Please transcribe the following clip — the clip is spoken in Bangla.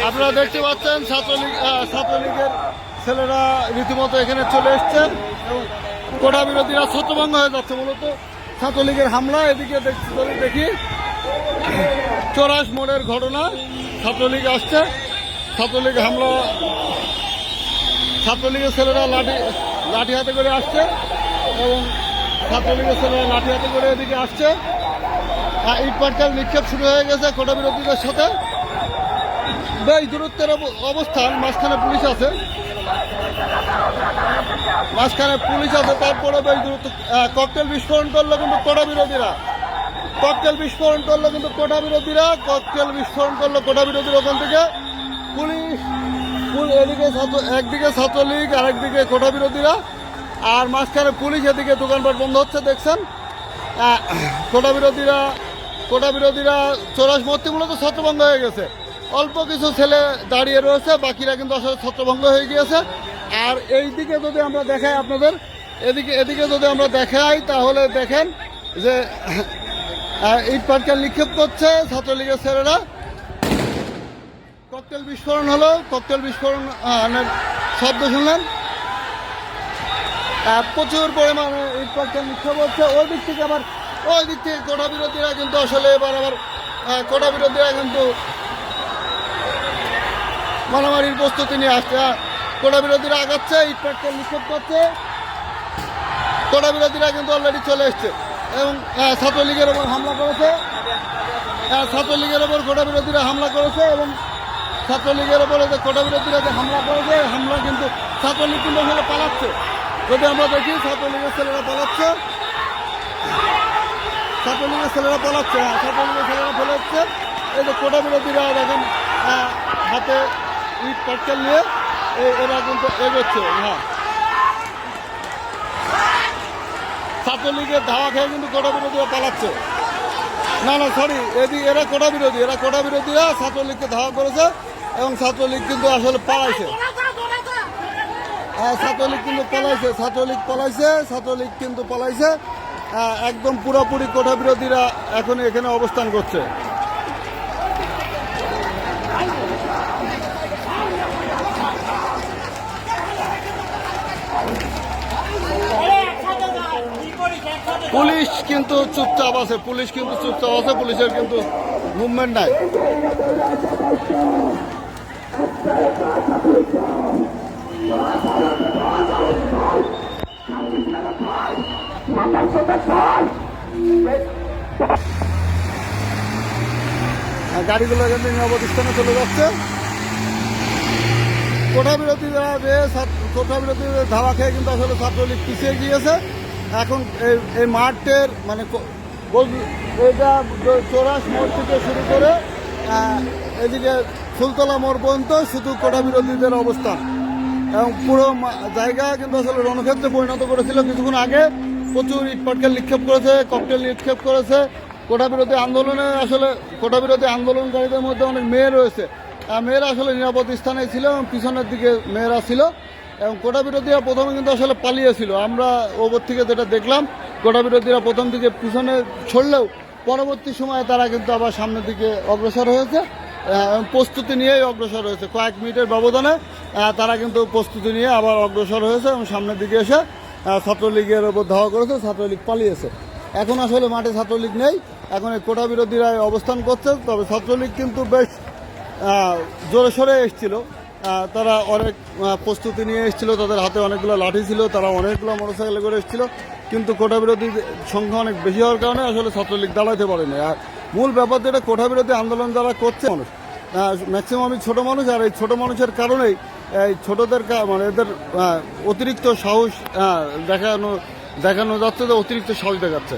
আপনারা দেখতে পাচ্ছেন ছাত্রলীগের ছেলেরা রীতিমতো এখানে চলে এসছে এবং কোটা বিরোধীরা ছত্রভঙ্গ হয়ে যাচ্ছে। মূলত ছাত্রলীগের হামলা এদিকে দেখি চোরাস মোড়ের ঘটনা। ছাত্রলীগ আসছে, ছাত্রলীগ হামলা, ছাত্রলীগের ছেলেরা লাঠি হাতে করে আসছে এবং ছাত্রলীগের ছেলেরা লাঠি হাতে করে এদিকে আসছে। ইট পাটকেল নিক্ষেপ শুরু হয়ে গেছে কোটা বিরোধীদের সাথে। বেশ দূরত্বের অবস্থান, মাঝখানে পুলিশ আছে, তারপরে বেশ দূরত্ব। ককটেল বিস্ফোরণ করলো কিন্তু কোটা বিরোধীরা, ওখান থেকে পুলিশ। একদিকে ছাত্রলীগ আর একদিকে কোটা বিরোধীরা, আর মাঝখানে পুলিশ। এদিকে দোকানপাট বন্ধ হচ্ছে দেখছেন। কোটা বিরোধীরা চোরাস মূর্তি মূলত ছত্রভঙ্গ হয়ে গেছে। অল্প কিছু ছেলে দাঁড়িয়ে রয়েছে, বাকিরা কিন্তু আসলে ছত্রভঙ্গ হয়ে গিয়েছে। আর এইদিকে যদি আমরা দেখাই আপনাদের, এদিকে যদি আমরা দেখাই তাহলে দেখেন যে ইট পাটকেল নিক্ষেপ করছে ছাত্রলীগের ছেলেরা। ককটেল বিস্ফোরণ হলো, ককটেল বিস্ফোরণের শব্দ শুনলেন। প্রচুর পরিমাণে ইট পাটকেল নিক্ষেপ হচ্ছে। ওই দিক থেকে কোটা বিরোধীরা কিন্তু আসলে এবার আবার কোটা বিরোধীরা কিন্তু মারামারির প্রস্তুতি নিয়ে আসছে। কোটা বিরোধীরা আগাচ্ছে, ইট পাটকেল নিক্ষেপ করছে। কোটা বিরোধীরা কিন্তু অলরেডি চলে এসছে এবং ছাত্রলীগের ওপর হামলা করেছে। কোটা বিরোধীরা হামলা করেছে এবং ছাত্রলীগের ওপরে যে কোটা বিরোধীরা যে হামলা করেছে, হামলা কিন্তু ছাত্রলীগ কিন্তু আসলে পালাচ্ছে। যদি আমরা দেখি ছাত্রলীগের ছেলেরা পালাচ্ছে, এই যে কোটা বিরোধীরা দেখেন হাতে ইট পাটকেল নিয়ে এরা কিন্তু এগোচ্ছে। ছাত্রলীগের ধাওয়া খেয়ে কিন্তু কোটা বিরোধীরা পালাচ্ছে। এরা কোটা বিরোধীরা ছাত্রলীগকে ধাওয়া করেছে এবং ছাত্রলীগ কিন্তু আসলে পালাইছে। ছাত্রলীগ কিন্তু পালাইছে। একদম পুরোপুরি কোটা বিরোধীরা এখন এখানে অবস্থান করছে। পুলিশ কিন্তু চুপচাপ আছে, পুলিশের কিন্তু মুভমেন্ট নাই। গাড়িগুলো এখান থেকে নিরাপদ স্থানে চলে যাচ্ছে। কোটা বিরোধীদের ধাওয়া খেয়ে কিন্তু আসলে ছাত্রলীগ পিছিয়ে গিয়েছে। এখন এই মাঠের মানে এটা চোরাস মোড় থেকে শুরু করে এদিকে ফুলতলা মোড় পর্যন্ত শুধু কোটা বিরোধীদের অবস্থান এবং পুরো জায়গা কিন্তু আসলে রণক্ষেত্রে পরিণত করেছিল। কিছুক্ষণ আগে প্রচুর ইট পাটকেল নিক্ষেপ করেছে, ককটেল নিক্ষেপ করেছে। কোটা বিরোধী আন্দোলনকারীদের মধ্যে অনেক মেয়ে রয়েছে। মেয়েরা আসলে নিরাপদ স্থানে ছিল এবং পিছনের দিকে মেয়েরা ছিল এবং কোটা বিরোধীরা প্রথমে কিন্তু আসলে পালিয়েছিল। আমরা ওপর থেকে যেটা দেখলাম, কোটা বিরোধীরা প্রথম দিকে পিছনে ছড়লেও পরবর্তী সময়ে তারা কিন্তু আবার সামনের দিকে অগ্রসর হয়েছে, প্রস্তুতি নিয়েই অগ্রসর হয়েছে। কয়েক মিনিটের ব্যবধানে তারা কিন্তু প্রস্তুতি নিয়ে আবার অগ্রসর হয়েছে এবং সামনের দিকে এসে ছাত্রলীগের ওপর ধাওয়া করেছে। ছাত্রলীগ পালিয়েছে। এখন আসলে মাঠে ছাত্রলীগ নেই, এখন এই কোটা বিরোধীরা অবস্থান করছে। তবে ছাত্রলীগ কিন্তু বেশ জোরে সোরে এসেছিল, তারা অনেক প্রস্তুতি নিয়ে এসেছিল, তাদের হাতে অনেকগুলো লাঠি ছিল, তারা অনেকগুলো মোটরসাইকেলে করে এসেছিল। কিন্তু কোটা বিরোধী সংখ্যা অনেক বেশি হওয়ার কারণে আসলে ছাত্রলীগ দাঁড়াতে পারেনি। আর মূল ব্যাপার যেটা কোটা বিরোধী আন্দোলন যারা করছে মানুষ, ম্যাক্সিমামই ছোট মানুষ। আর এই ছোট মানুষের কারণেই এই ছোটদের মানে এদের অতিরিক্ত সাহস দেখানো যাচ্ছে, যে অতিরিক্ত সাহস দেখাচ্ছে।